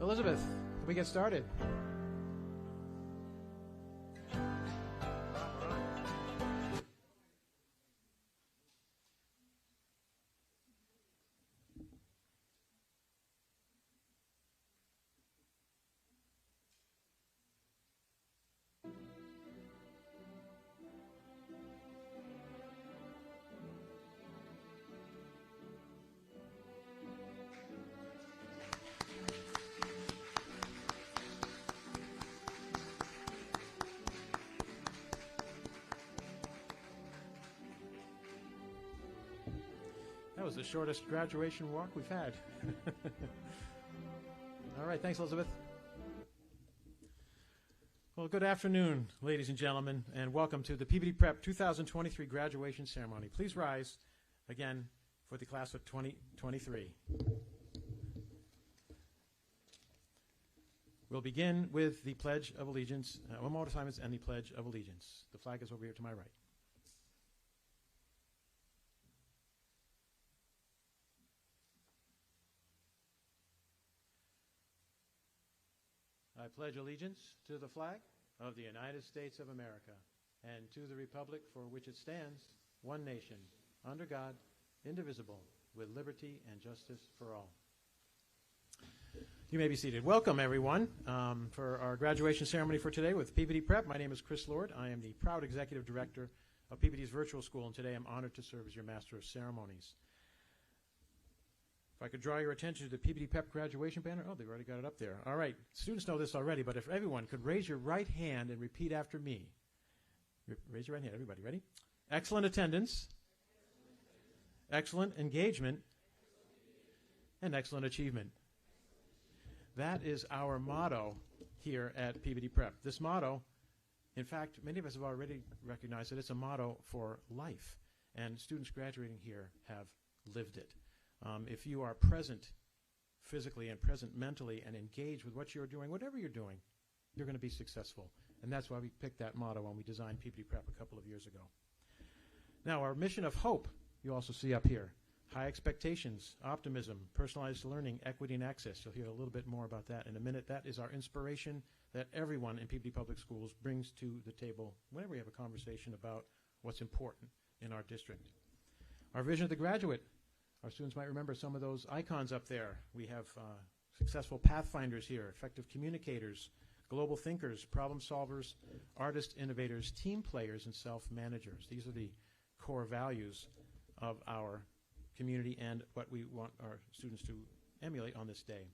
Elizabeth, can we get started? That was the shortest graduation walk we've had. All right, thanks, Elizabeth. Well, good afternoon, ladies and gentlemen, and welcome to the Peabody P.R.E.P 2023 graduation ceremony. Please rise again for the class of 2023. We'll begin with the Pledge of Allegiance, one more time, and the Pledge of Allegiance. The flag is over here to my right. I pledge allegiance to the flag of the United States of America and to the republic for which it stands, one nation, under God, indivisible, with liberty and justice for all. You may be seated. Welcome, everyone, for our graduation ceremony for today with Peabody P.R.E.P. My name is Chris Lord. I am the proud executive director of Peabody's virtual school, and today I'm honored to serve as your master of ceremonies. If I could draw your attention to the Peabody P.R.E.P. graduation banner. Oh, they've already got it up there. All right. Students know this already, but if everyone could raise your right hand and repeat after me. Raise your right hand, everybody. Ready? Excellent attendance, excellent engagement, and excellent achievement. That is our motto here at Peabody P.R.E.P. This motto, in fact, many of us have already recognized that it's a motto for life, and students graduating here have lived it. If you are present physically and present mentally and engaged with what you're doing, whatever you're doing, you're going to be successful. And that's why we picked that motto when we designed Peabody P.R.E.P. a couple of years ago. Now, our mission of hope, you also see up here. High expectations, optimism, personalized learning, equity, and access. You'll hear a little bit more about that in a minute. That is our inspiration that everyone in Peabody Public Schools brings to the table whenever we have a conversation about what's important in our district. Our vision of the graduate. Our students might remember some of those icons up there. We have successful pathfinders here, effective communicators, global thinkers, problem solvers, artists, innovators, team players, and self-managers. These are the core values of our community and what we want our students to emulate on this day.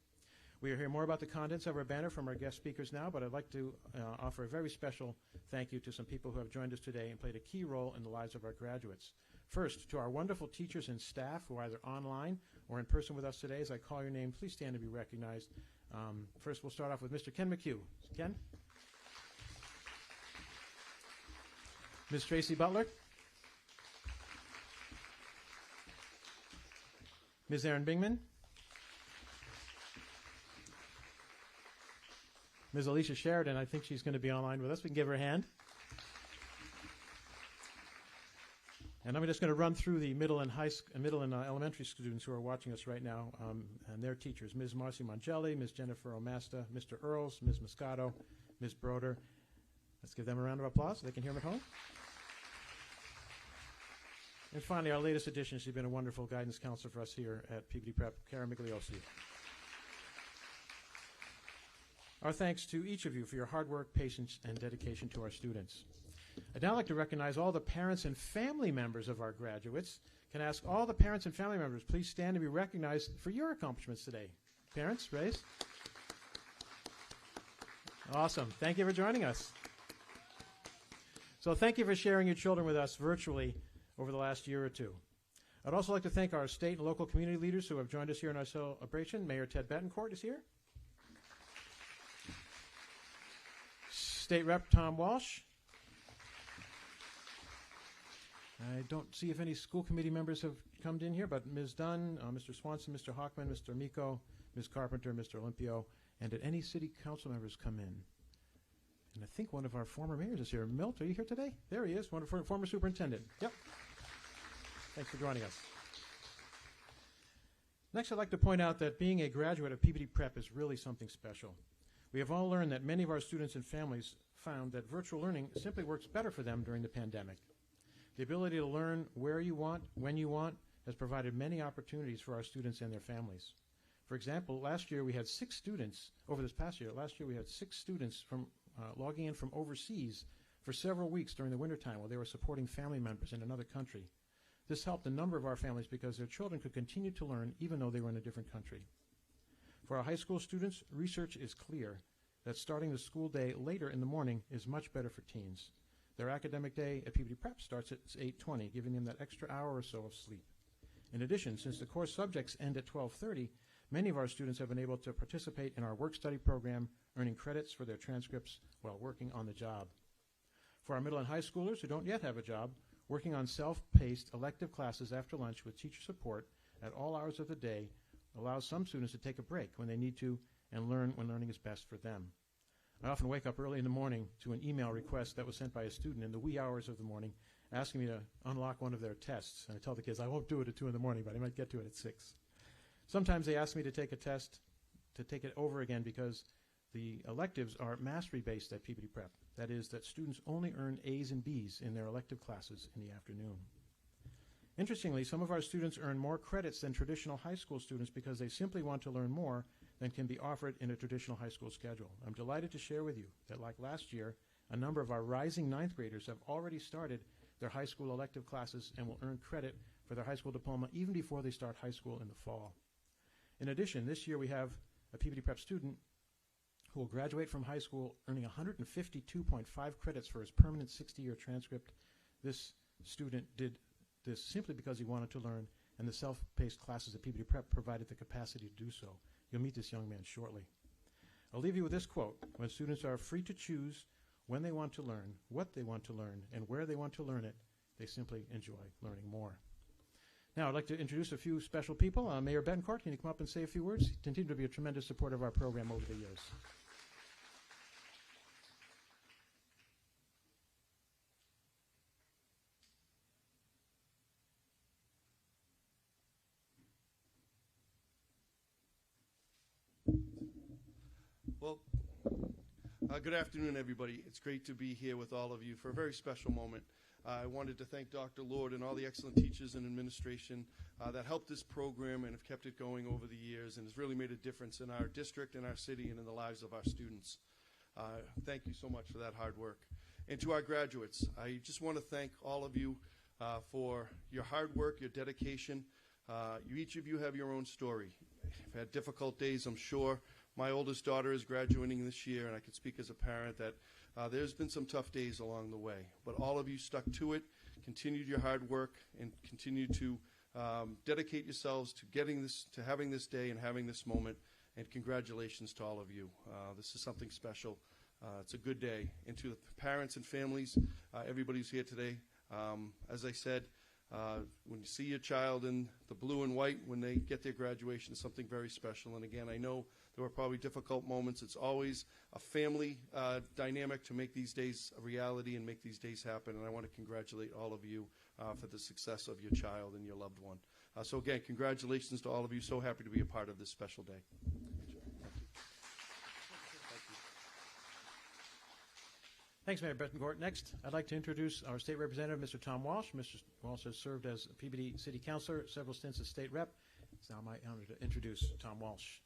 We will hear more about the contents of our banner from our guest speakers now, but I'd like to offer a very special thank you to some people who have joined us today and played a key role in the lives of our graduates. First, to our wonderful teachers and staff who are either online or in person with us today. As I call your name, please stand to be recognized. First, we'll start off with Mr. Ken McHugh. Ken? Ms. Tracy Butler? Ms. Erin Bingman? Ms. Alicia Sheridan, I think she's going to be online with us. We can give her a hand. And I'm just going to run through the middle and elementary students who are watching us right now and their teachers. Ms. Marcy Mongelli, Ms. Jennifer Omasta, Mr. Earls, Ms. Moscato, Ms. Broder. Let's give them a round of applause so they can hear them at home. And finally, our latest addition, she's been a wonderful guidance counselor for us here at Peabody P.R.E.P., Karen Migliosi. Our thanks to each of you for your hard work, patience, and dedication to our students. I'd now like to recognize all the parents and family members of our graduates. Can I ask all the parents and family members, please stand and be recognized for your accomplishments today. Parents, raise. Awesome. Thank you for joining us. So thank you for sharing your children with us virtually over the last year or two. I'd also like to thank our state and local community leaders who have joined us here in our celebration. Mayor Ted Betancourt is here. State Rep Tom Walsh. I don't see if any school committee members have come in here, but Ms. Dunn, Mr. Swanson, Mr. Hockman, Mr. Amico, Ms. Carpenter, Mr. Olympio, and did any city council members come in? And I think one of our former mayors is here. Milt, are you here today? There he is, former superintendent. Yep. Thanks for joining us. Next, I'd like to point out that being a graduate of Peabody Prep is really something special. We have all learned that many of our students and families found that virtual learning simply works better for them during the pandemic. The ability to learn where you want, when you want, has provided many opportunities for our students and their families. For example, last year we had 6 students, over this past year, last year we had 6 students from logging in from overseas for several weeks during the wintertime while they were supporting family members in another country. This helped a number of our families because their children could continue to learn even though they were in a different country. For our high school students, research is clear that starting the school day later in the morning is much better for teens. Their academic day at Peabody Prep starts at 8:20, giving them that extra hour or so of sleep. In addition, since the core subjects end at 12:30, many of our students have been able to participate in our work-study program, earning credits for their transcripts while working on the job. For our middle and high schoolers who don't yet have a job, working on self-paced elective classes after lunch with teacher support at all hours of the day allows some students to take a break when they need to and learn when learning is best for them. I often wake up early in the morning to an email request that was sent by a student in the wee hours of the morning asking me to unlock one of their tests. And I tell the kids I won't do it at 2 in the morning, but I might get to it at 6. Sometimes they ask me to take a test, to take it over again because the electives are mastery-based at Peabody Prep. That is, that students only earn A's and B's in their elective classes in the afternoon. Interestingly, some of our students earn more credits than traditional high school students because they simply want to learn more than can be offered in a traditional high school schedule. I'm delighted to share with you that, like last year, a number of our rising 9th graders have already started their high school elective classes and will earn credit for their high school diploma even before they start high school in the fall. In addition, this year we have a Peabody Prep student who will graduate from high school earning 152.5 credits for his permanent 60-year transcript. This student did this simply because he wanted to learn, and the self-paced classes at Peabody Prep provided the capacity to do so. You'll meet this young man shortly. I'll leave you with this quote: when students are free to choose when they want to learn, what they want to learn, and where they want to learn it, they simply enjoy learning more. Now, I'd like to introduce a few special people. Mayor Betancourt, can you come up and say a few words? He continued to be a tremendous supporter of our program over the years. Well, good afternoon, everybody. It's great to be here with all of you for a very special moment. I wanted to thank Dr. Lord and all the excellent teachers and administration that helped this program and have kept it going over the years and has really made a difference in our district and our city and in the lives of our students. Thank you so much for that hard work. And to our graduates, I just want to thank all of you for your hard work, your dedication. Each of you have your own story. You've had difficult days, I'm sure. My oldest daughter is graduating this year, and I can speak as a parent that there's been some tough days along the way. But all of you stuck to it, continued your hard work, and continued to dedicate yourselves to having this day and having this moment. And congratulations to all of you. This is something special. It's a good day. And to the parents and families, everybody who's here today, as I said, when you see your child in the blue and white when they get their graduation, it's something very special. And again, I know there were probably difficult moments. It's always a family dynamic to make these days a reality and make these days happen. And I want to congratulate all of you for the success of your child and your loved one. So again, congratulations to all of you. So happy to be a part of this special day. Thanks, Mayor Betancourt. Next, I'd like to introduce our state representative, Mr. Tom Walsh. Mr. Walsh has served as a Peabody City Councilor, several stints as state rep. It's now my honor to introduce Tom Walsh.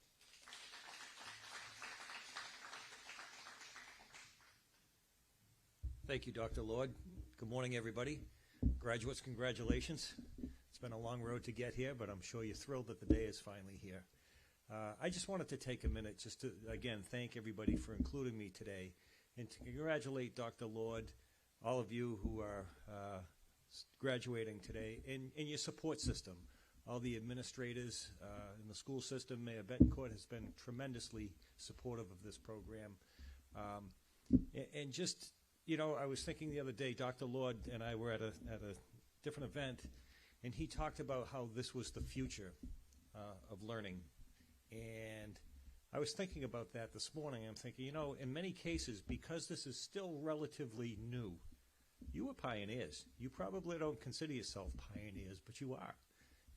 Thank you, Dr. Lord. Good morning, everybody. Graduates, congratulations. It's been a long road to get here, but I'm sure you're thrilled that the day is finally here. I just wanted to take a minute just to, again, thank everybody for including me today and to congratulate Dr. Lord, all of you who are graduating today, and your support system. All the administrators in the school system. Mayor Betancourt has been tremendously supportive of this program. And just, you know, I was thinking the other day, Dr. Lord and I were at a different event, and he talked about how this was the future of learning. And I was thinking about that this morning. I'm thinking, you know, in many cases, because this is still relatively new, you were pioneers. You probably don't consider yourself pioneers, but you are.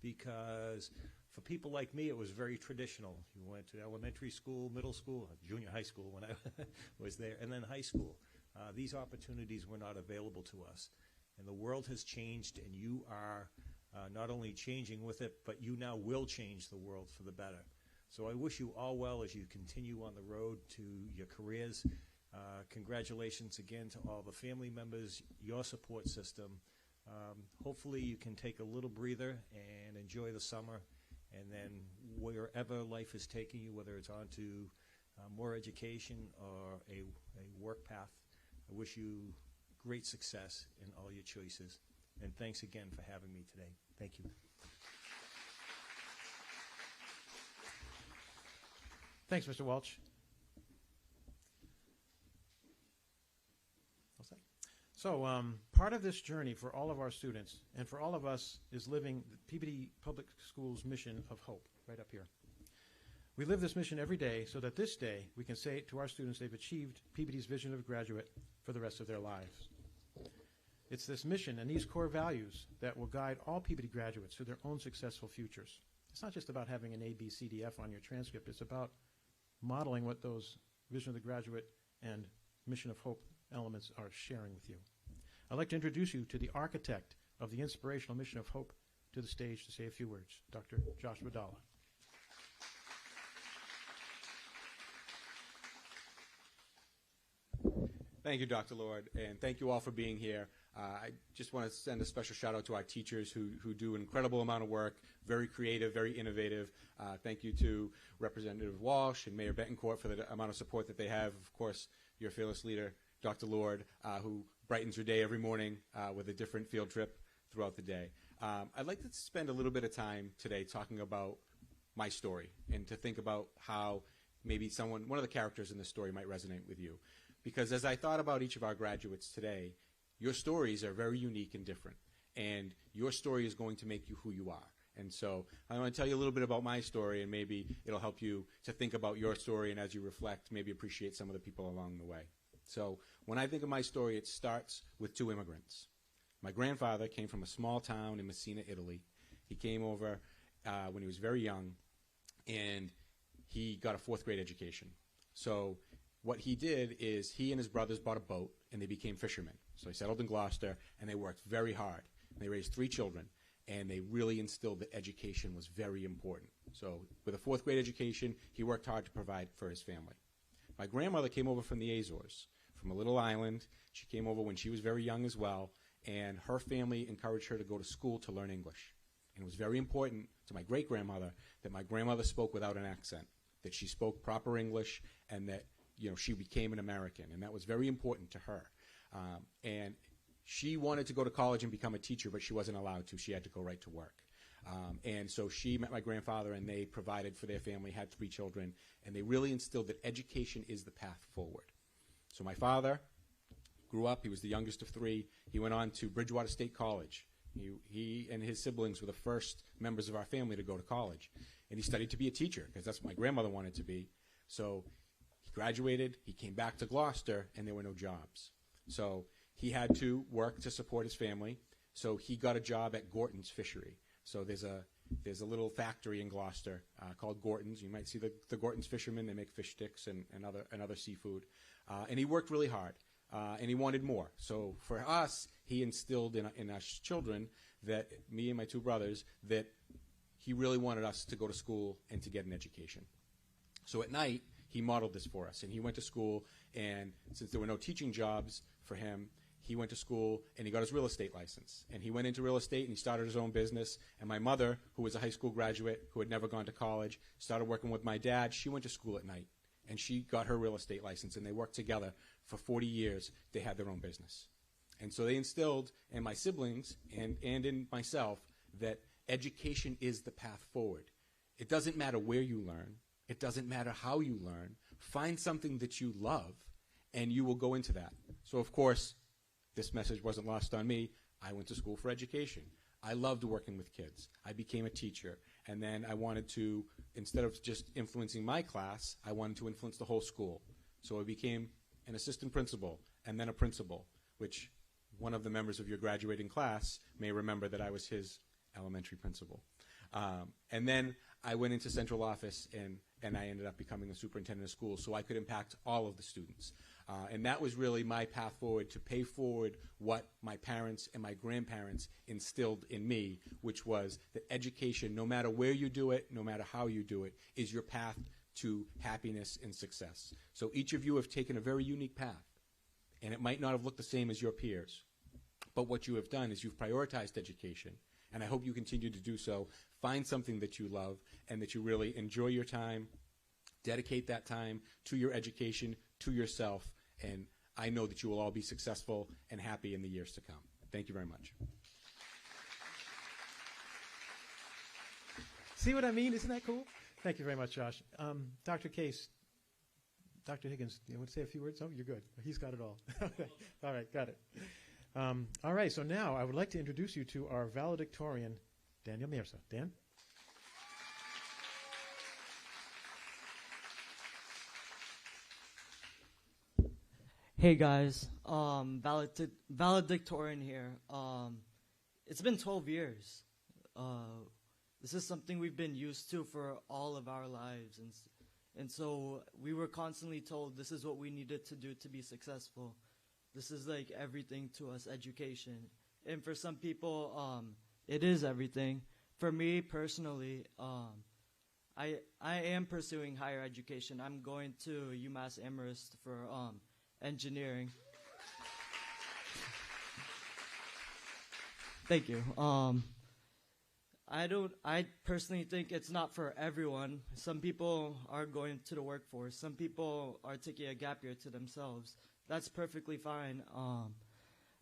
Because For people like me, it was very traditional. You went to elementary school, middle school, junior high school when I was there, and then high school. These opportunities were not available to us. And the world has changed, and you are not only changing with it, but you now will change the world for the better. So I wish you all well as you continue on the road to your careers. Congratulations again to all the family members, your support system. Hopefully you can take a little breather and enjoy the summer, and then wherever life is taking you, whether it's on to more education or a work path, I wish you great success in all your choices. And thanks again for having me today. Thank you. Thanks, Mr. Welch. So part of this journey for all of our students and for all of us is living the Peabody Public Schools mission of hope, right up here. We live this mission every day so that this day we can say to our students they've achieved Peabody's vision of graduate for the rest of their lives. It's this mission and these core values that will guide all Peabody graduates to their own successful futures. It's not just about having an A, B, C, D, F on your transcript. It's about modeling what those vision of the graduate and mission of hope elements are sharing with you. I'd like to introduce you to the architect of the inspirational mission of hope to the stage to say a few words, Dr. Joshua Dalla. Thank you, Dr. Lord, and thank you all for being here. I just want to send a special shout out to our teachers who do an incredible amount of work, very creative, very innovative. Thank you to Representative Walsh and Mayor Betancourt for the amount of support that they have. Of course, your fearless leader, Dr. Lord, who brightens your day every morning with a different field trip throughout the day. I'd like to spend a little bit of time today talking about my story and to think about how maybe one of the characters in the story might resonate with you. Because as I thought about each of our graduates today, your stories are very unique and different. And your story is going to make you who you are. And so I want to tell you a little bit about my story, and maybe it'll help you to think about your story, and as you reflect, maybe appreciate some of the people along the way. So when I think of my story, it starts with two immigrants. My grandfather came from a small town in Messina, Italy. He came over when he was very young, and he got a fourth grade education. So what he did is he and his brothers bought a boat, and they became fishermen. So they settled in Gloucester, and they worked very hard. And they raised 3 children, and they really instilled that education was very important. So with a fourth grade education, he worked hard to provide for his family. My grandmother came over from the Azores, from a little island. She came over when she was very young as well, and her family encouraged her to go to school to learn English. And it was very important to my great-grandmother that my grandmother spoke without an accent, that she spoke proper English, and that she became an American, and that was very important to her. And she wanted to go to college and become a teacher, but she wasn't allowed to. She had to go right to work. And so she met my grandfather, and they provided for their family, had 3 children, and they really instilled that education is the path forward. So my father grew up. He was the youngest of 3. He went on to Bridgewater State College. He and his siblings were the first members of our family to go to college. And he studied to be a teacher, because that's what my grandmother wanted to be. So he graduated, he came back to Gloucester, and there were no jobs. So he had to work to support his family. So he got a job at Gorton's Fishery. So there's a little factory in Gloucester called Gorton's. You might see the Gorton's fishermen. They make fish sticks and other seafood. And he worked really hard, and he wanted more. So for us, he instilled in us children, that me and my 2 brothers, that he really wanted us to go to school and to get an education. So at night, he modeled this for us, and he went to school, and since there were no teaching jobs for him, he went to school and he got his real estate license. And he went into real estate and he started his own business. And my mother, who was a high school graduate who had never gone to college, started working with my dad. She went to school at night, and she got her real estate license, and they worked together for 40 years. They had their own business. And so they instilled in my siblings and in myself that education is the path forward. It doesn't matter where you learn. It doesn't matter how you learn. Find something that you love, and you will go into that. So, of course, this message wasn't lost on me. I went to school for education. I loved working with kids. I became a teacher. And then I wanted to, instead of just influencing my class, I wanted to influence the whole school. So I became an assistant principal and then a principal, which one of the members of your graduating class may remember that I was his elementary principal. And then I went into central office, and I ended up becoming a superintendent of schools so I could impact all of the students. And that was really my path forward, to pay forward what my parents and my grandparents instilled in me, which was that education, no matter where you do it, no matter how you do it, is your path to happiness and success. So each of you have taken a very unique path, and it might not have looked the same as your peers. But what you have done is you've prioritized education, and I hope you continue to do so. Find something that you love and that you really enjoy your time. Dedicate that time to your education, to yourself, and I know that you will all be successful and happy in the years to come. Thank you very much. See what I mean? Isn't that cool? Thank you very much, Josh. Dr. Case, Dr. Higgins, you want to say a few words? Oh, you're good. He's got it all. Okay. All right, got it. All right, so now I would like to introduce you to our valedictorian, Daniel Mirza. Dan? Hey guys, valedictorian here. It's been 12 years. This is something we've been used to for all of our lives, and so we were constantly told this is what we needed to do to be successful. This is like everything to us, education. And for some people, it is everything. For me personally, I am pursuing higher education. I'm going to UMass Amherst for engineering. Thank you. I personally think it's not for everyone. Some people are going to the workforce. Some people are taking a gap year to themselves. That's perfectly fine.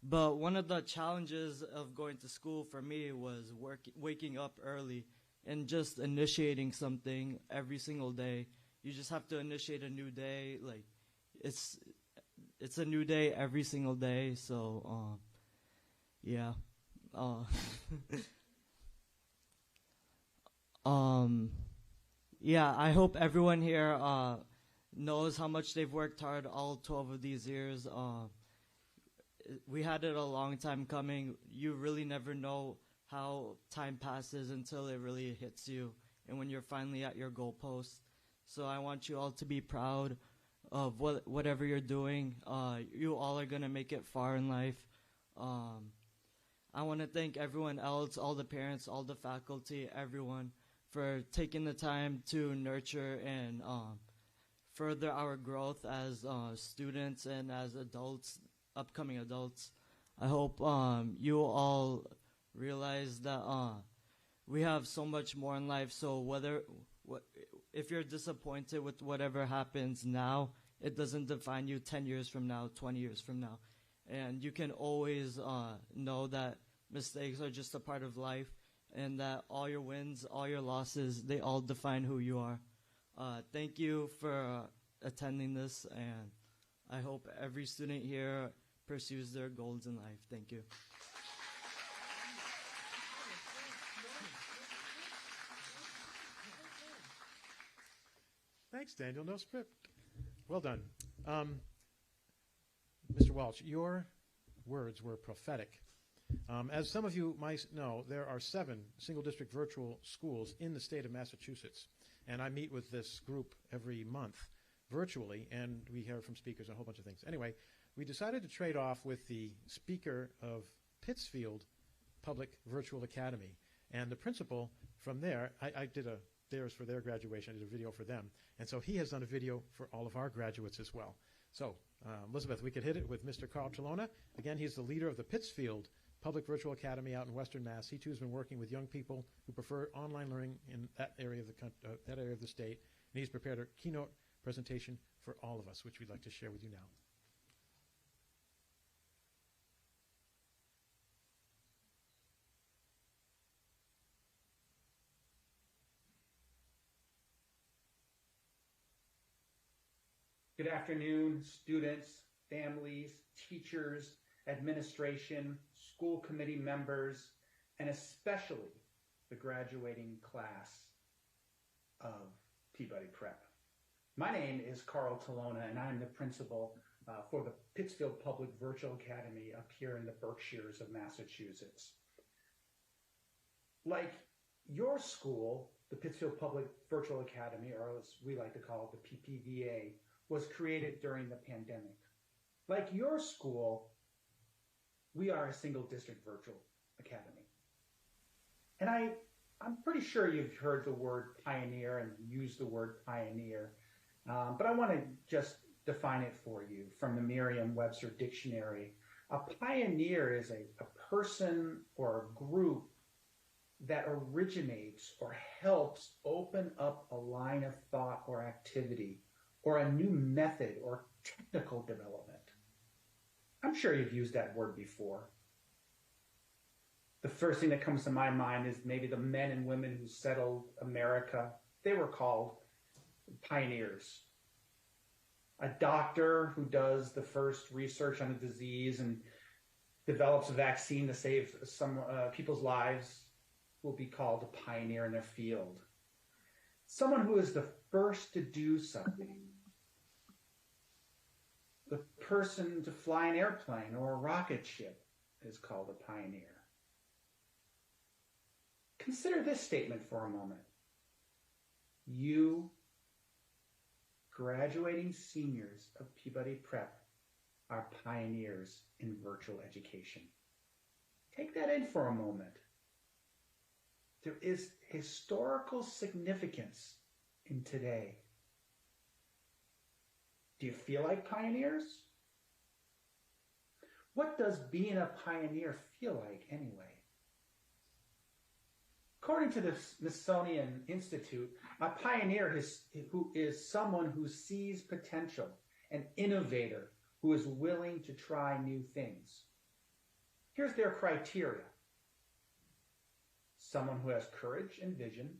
But one of the challenges of going to school for me was waking up early and just initiating something every single day. You just have to initiate a new day. Like, it's a new day every single day. So, yeah. Yeah, I hope everyone here knows how much they've worked hard all 12 of these years. We had it a long time coming. You really never know how time passes until it really hits you and when you're finally at your goalpost. So I want you all to be proud of whatever you're doing. You all are going to make it far in life. I want to thank everyone else, all the parents, all the faculty, everyone, for taking the time to nurture and further our growth as students and as adults, upcoming adults. I hope you all realize that we have so much more in life. So if you're disappointed with whatever happens now, it doesn't define you 10 years from now, 20 years from now. And you can always know that mistakes are just a part of life, and that all your wins, all your losses, they all define who you are. Thank you for attending this, and I hope every student here pursues their goals in life. Thank you. Thanks, Daniel. No script. Well done. Mr. Welch, your words were prophetic. As some of you might know, there are 7 single-district virtual schools in the state of Massachusetts, and I meet with this group every month virtually, and we hear from speakers on a whole bunch of things. Anyway, we decided to trade off with the speaker of Pittsfield Public Virtual Academy, and the principal from there, I did theirs for their graduation. I did a video for them, and so he has done a video for all of our graduates as well. So, Elizabeth, we could hit it with Mr. Carl Talona. Again, he's the leader of the Pittsfield Public Virtual Academy out in Western Mass. He too has been working with young people who prefer online learning in that area of the state, and he's prepared a keynote presentation for all of us, which we'd like to share with you now. Good afternoon, students, families, teachers, administration, school committee members, and especially the graduating class of Peabody P.R.E.P. My name is Carl Talona, and I'm the principal for the Pittsfield Public Virtual Academy up here in the Berkshires of Massachusetts. Like Your school, the Pittsfield Public Virtual Academy, or as we like to call it, the PPVA, was created during the pandemic. Like your school, we are a single district virtual academy. And I'm pretty sure you've heard the word pioneer and used the word pioneer, but I want to just define it for you from the Merriam-Webster dictionary. A pioneer is a person or a group that originates or helps open up a line of thought or activity or a new method or technical development. I'm sure you've used that word before. The first thing that comes to my mind is maybe the men and women who settled America. They were called pioneers. A doctor who does the first research on a disease and develops a vaccine to save some people's lives will be called a pioneer in their field. Someone who is the first to do something. The person to fly an airplane or a rocket ship is called a pioneer. Consider this statement for a moment. You, graduating seniors of Peabody P.R.E.P, are pioneers in virtual education. Take that in for a moment. There is historical significance in today. Do you feel like pioneers? What does being a pioneer feel like anyway? According to the Smithsonian Institute, a pioneer who is someone who sees potential, an innovator who is willing to try new things. Here's their criteria. Someone who has courage and vision,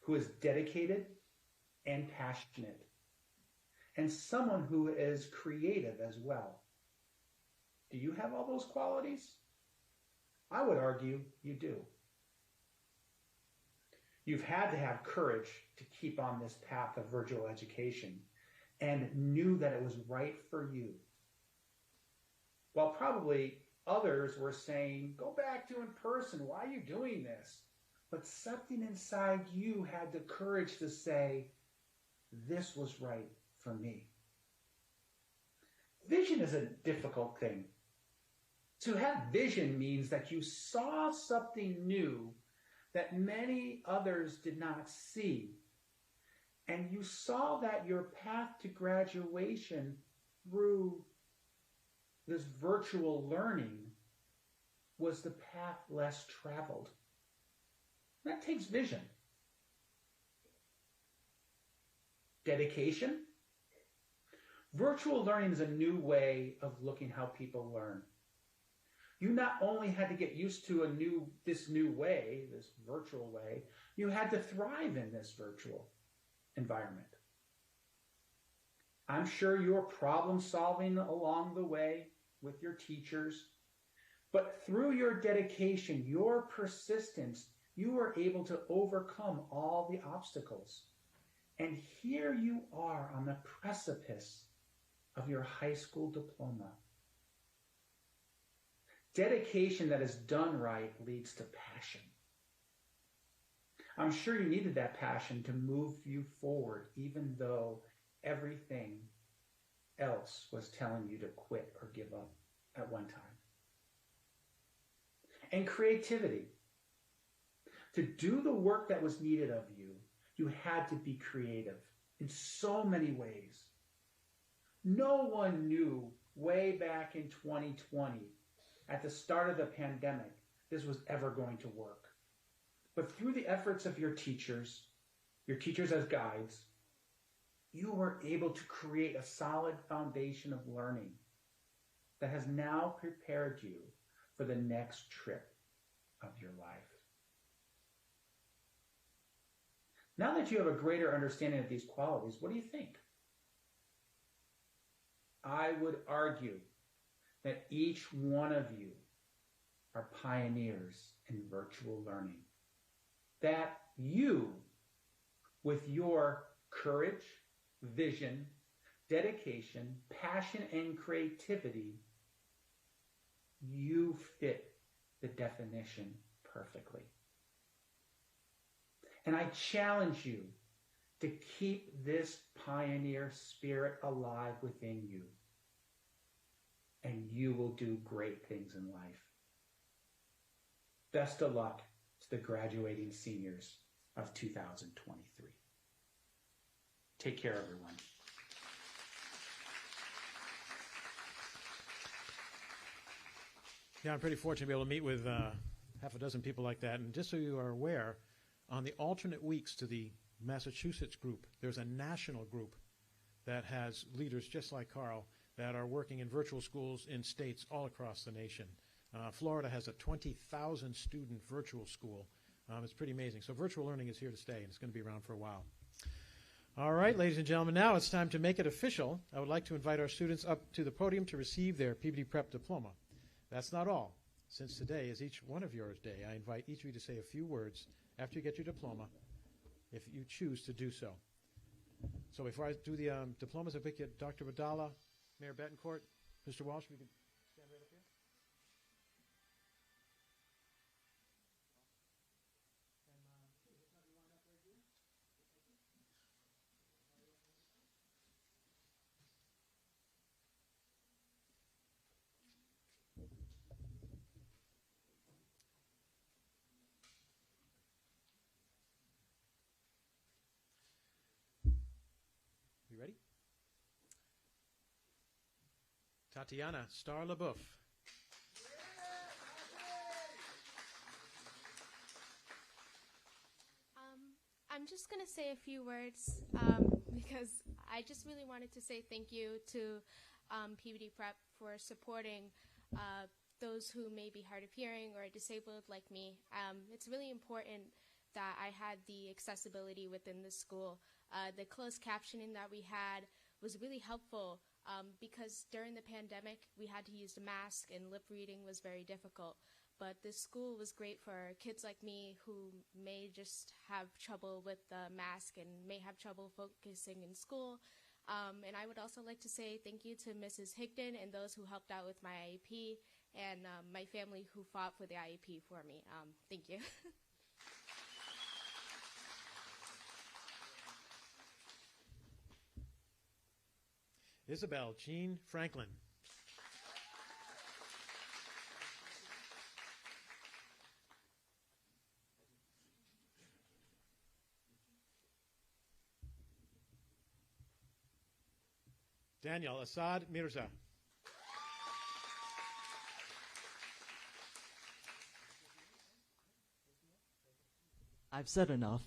who is dedicated and passionate, and someone who is creative as well. Do you have all those qualities? I would argue you do. You've had to have courage to keep on this path of virtual education and knew that it was right for you. While probably others were saying, go back to in person, why are you doing this? But something inside you had the courage to say, this was right for me. Vision is a difficult thing. To have vision means that you saw something new that many others did not see. And you saw that your path to graduation through this virtual learning was the path less traveled. That takes vision. Dedication. Virtual learning is a new way of looking how people learn. You not only had to get used to this new way, this virtual way, you had to thrive in this virtual environment. I'm sure you're problem solving along the way with your teachers, but through your dedication, your persistence, you were able to overcome all the obstacles. And here you are on the precipice of your high school diploma. Dedication that is done right leads to passion. I'm sure you needed that passion to move you forward, even though everything else was telling you to quit or give up at one time. And creativity. To do the work that was needed of you, you had to be creative in so many ways. No one knew way back in 2020, at the start of the pandemic, this was ever going to work. But through the efforts of your teachers as guides, you were able to create a solid foundation of learning that has now prepared you for the next trip of your life. Now that you have a greater understanding of these qualities, what do you think? I would argue that each one of you are pioneers in virtual learning. That you, with your courage, vision, dedication, passion, and creativity, you fit the definition perfectly. And I challenge you to keep this pioneer spirit alive within you. And you will do great things in life. Best of luck to the graduating seniors of 2023. Take care, everyone. Yeah, I'm pretty fortunate to be able to meet with half a dozen people like that. And just so you are aware, on the alternate weeks to the Massachusetts group, there's a national group that has leaders just like Carl that are working in virtual schools in states all across the nation. Florida has a 20,000 student virtual school. It's pretty amazing. So virtual learning is here to stay, and it's going to be around for a while. All right, ladies and gentlemen, now it's time to make it official. I would like to invite our students up to the podium to receive their Peabody P.R.E.P diploma. That's not all. Since today is each one of yours day, I invite each of you to say a few words after you get your diploma, if you choose to do so. So before I do the diplomas, I pick you Dr. Badala, Mayor Betancourt, Mr. Walsh, we can stand right up here. You ready? Tatiana Star-LaBeouf. I'm just going to say a few words because I just really wanted to say thank you to Peabody P.R.E.P for supporting those who may be hard of hearing or disabled like me. It's really important that I had the accessibility within the school. The closed captioning that we had was really helpful because during the pandemic we had to use a mask and lip reading was very difficult. But this school was great for kids like me who may just have trouble with the mask and may have trouble focusing in school. And I would also like to say thank you to Mrs. Higdon and those who helped out with my IEP and my family who fought for the IEP for me. Thank you. Isabel Jean Franklin. Daniel Assad Mirza. I've said enough.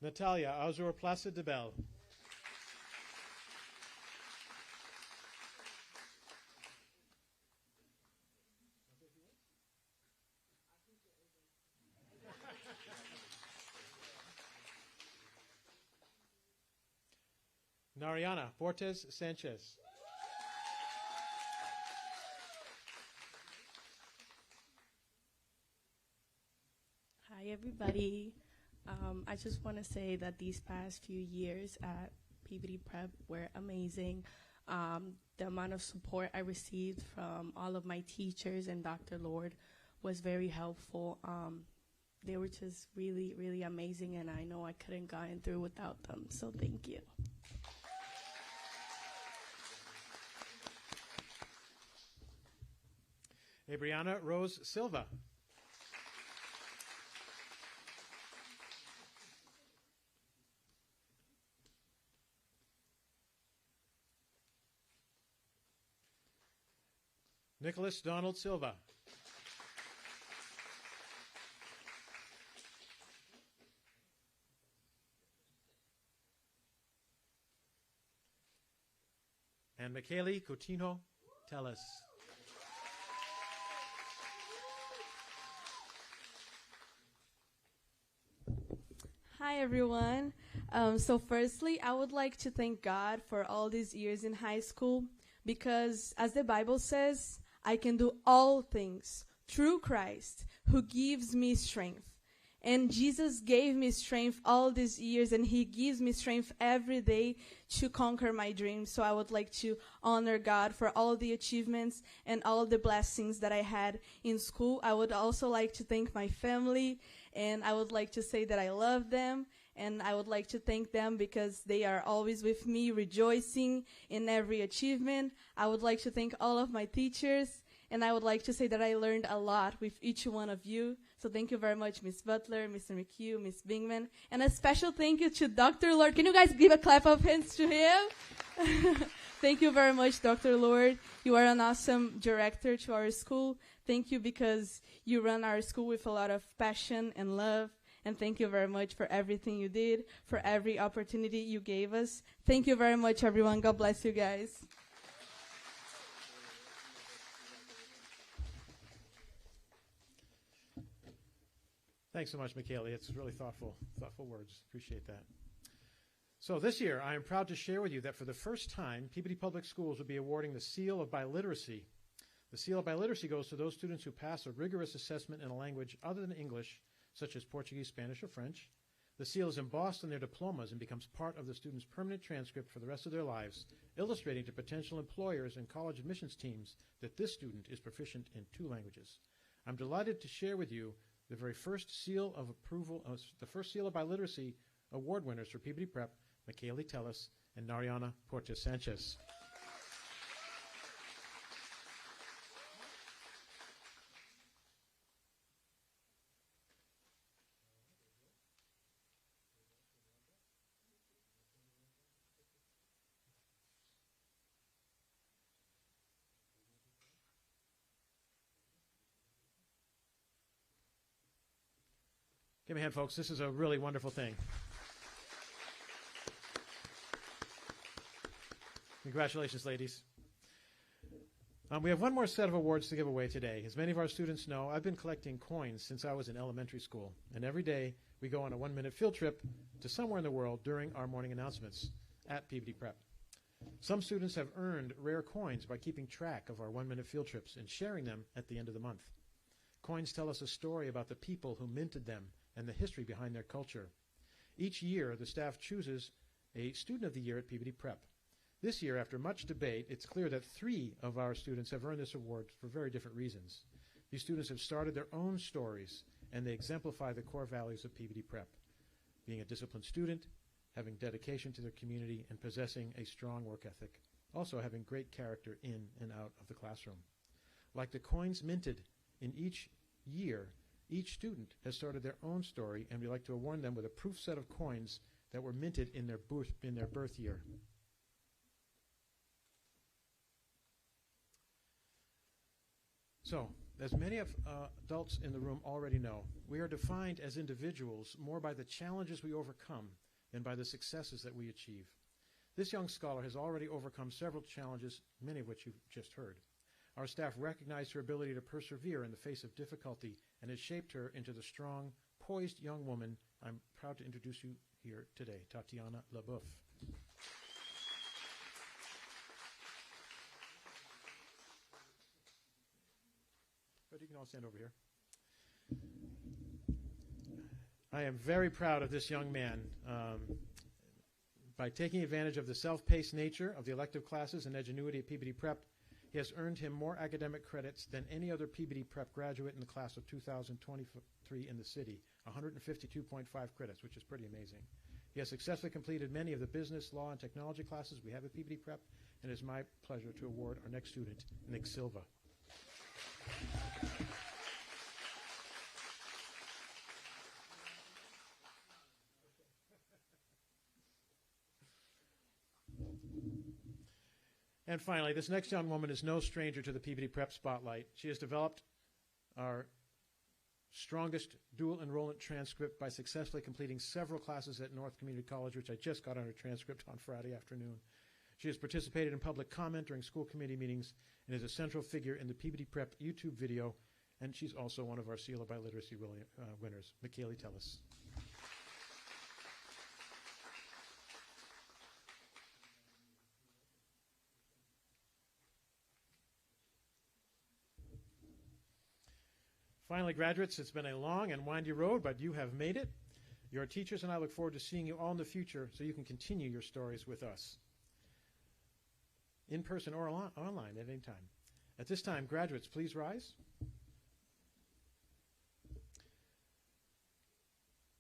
Natalia Azur Placid de Bell. Nariana Bortes Sanchez. Hi, everybody. I just want to say that these past few years at Peabody P.R.E.P were amazing. The amount of support I received from all of my teachers and Dr. Lord was very helpful. They were just really, really amazing, and I know I couldn't gotten through without them, so thank you. Abriana Rose Silva. Nicholas Donald Silva. And Michele Coutinho Tellis. Hi, everyone. So firstly, I would like to thank God for all these years in high school because, as the Bible says, I can do all things through Christ who gives me strength. And Jesus gave me strength all these years, and he gives me strength every day to conquer my dreams. So I would like to honor God for all the achievements and all the blessings that I had in school. I would also like to thank my family, and I would like to say that I love them, and I would like to thank them because they are always with me, rejoicing in every achievement. I would like to thank all of my teachers, and I would like to say that I learned a lot with each one of you. So thank you very much, Miss Butler, Mr. McHugh, Miss Bingman. And a special thank you to Dr. Lord. Can you guys give a clap of hands to him? Thank you very much, Dr. Lord. You are an awesome director to our school. Thank you because you run our school with a lot of passion and love. And thank you very much for everything you did, for every opportunity you gave us. Thank you very much, everyone. God bless you guys. Thanks so much, Michaela. It's really thoughtful words. Appreciate that. So this year, I am proud to share with you that for the first time, Peabody Public Schools will be awarding the Seal of Biliteracy. The Seal of Biliteracy goes to those students who pass a rigorous assessment in a language other than English, such as Portuguese, Spanish, or French. The seal is embossed on their diplomas and becomes part of the student's permanent transcript for the rest of their lives, illustrating to potential employers and college admissions teams that this student is proficient in 2 languages. I'm delighted to share with you the very first seal of approval, the first seal of biliteracy award winners for Peabody Prep, Michaeli Tellis and Nariana Portes Sanchez. Give me a hand, folks. This is a really wonderful thing. Congratulations, ladies. We have one more set of awards to give away today. As many of our students know, I've been collecting coins since I was in elementary school. And every day we go on a 1-minute field trip to somewhere in the world during our morning announcements at Peabody Prep. Some students have earned rare coins by keeping track of our 1-minute field trips and sharing them at the end of the month. Coins tell us a story about the people who minted them and the history behind their culture. Each year, the staff chooses a Student of the Year at Peabody Prep. This year, after much debate, it's clear that 3 of our students have earned this award for very different reasons. These students have started their own stories, and they exemplify the core values of Peabody Prep: being a disciplined student, having dedication to their community, and possessing a strong work ethic, also having great character in and out of the classroom. Like the coins minted in each year, each student has started their own story, and we like to award them with a proof set of coins that were minted in their birth year. So, as many of adults in the room already know, we are defined as individuals more by the challenges we overcome than by the successes that we achieve. This young scholar has already overcome several challenges, many of which you've just heard. Our staff recognized her ability to persevere in the face of difficulty and has shaped her into the strong, poised young woman I'm proud to introduce you here today, Tatiana Leboeuf. But you can all stand over here. I am very proud of this young man. By taking advantage of the self-paced nature of the elective classes and edgenuity at Peabody Prep, he has earned him more academic credits than any other Peabody Prep graduate in the class of 2023 in the city, 152.5 credits, which is pretty amazing. He has successfully completed many of the business, law, and technology classes we have at Peabody Prep, and it is my pleasure to award our next student, Nick Silva. And finally, this next young woman is no stranger to the Peabody Prep spotlight. She has developed our strongest dual enrollment transcript by successfully completing several classes at North Community College, which I just got on her transcript on Friday afternoon. She has participated in public comment during school committee meetings and is a central figure in the Peabody Prep YouTube video, and she's also one of our Seal of Biliteracy winners, Michaeli Tellis. Finally, graduates, it's been a long and windy road, but you have made it. Your teachers and I look forward to seeing you all in the future so you can continue your stories with us, in person or online at any time. At this time, graduates, please rise.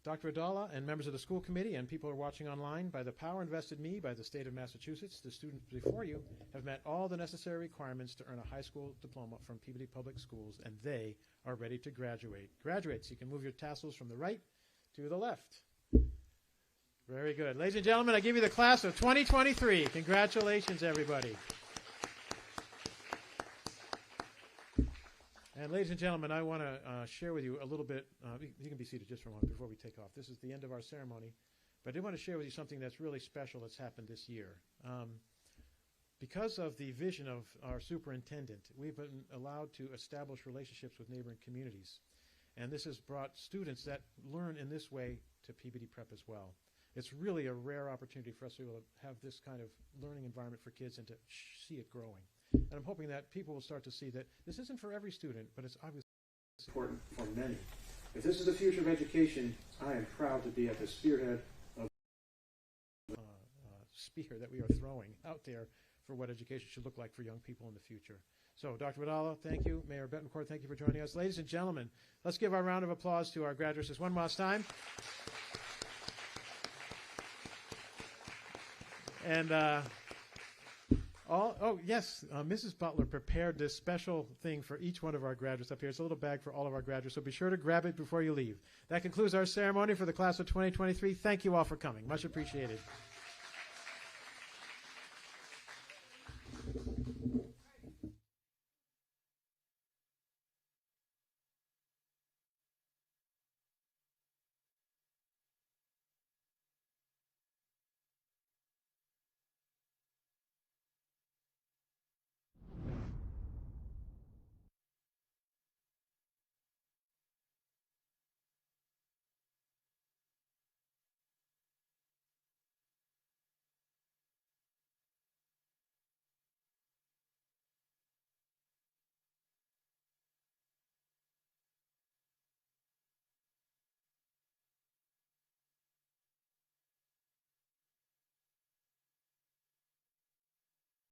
Dr. Adala and members of the school committee and people who are watching online, by the power invested in me by the state of Massachusetts, the students before you have met all the necessary requirements to earn a high school diploma from Peabody Public Schools, and they are ready to graduate. Graduates, you can move your tassels from the right to the left. Very good. Ladies and gentlemen, I give you the class of 2023. Congratulations, everybody. And ladies and gentlemen, I want to share with you a little bit. You can be seated just for a moment before we take off. This is the end of our ceremony. But I do want to share with you something that's really special that's happened this year. Because of the vision of our superintendent, we've been allowed to establish relationships with neighboring communities. And this has brought students that learn in this way to Peabody Prep as well. It's really a rare opportunity for us to be able to have this kind of learning environment for kids and to see it growing. And I'm hoping that people will start to see that this isn't for every student, but it's obviously important for many. If this is the future of education, I am proud to be at the spearhead of spear that we are throwing out there for what education should look like for young people in the future. So, Dr. Vidala, thank you. Mayor Betancourt, thank you for joining us. Ladies and gentlemen, let's give our round of applause to our graduates just one last time. And yes, Mrs. Butler prepared this special thing for each one of our graduates up here. It's a little bag for all of our graduates, so be sure to grab it before you leave. That concludes our ceremony for the class of 2023. Thank you all for coming. Much appreciated.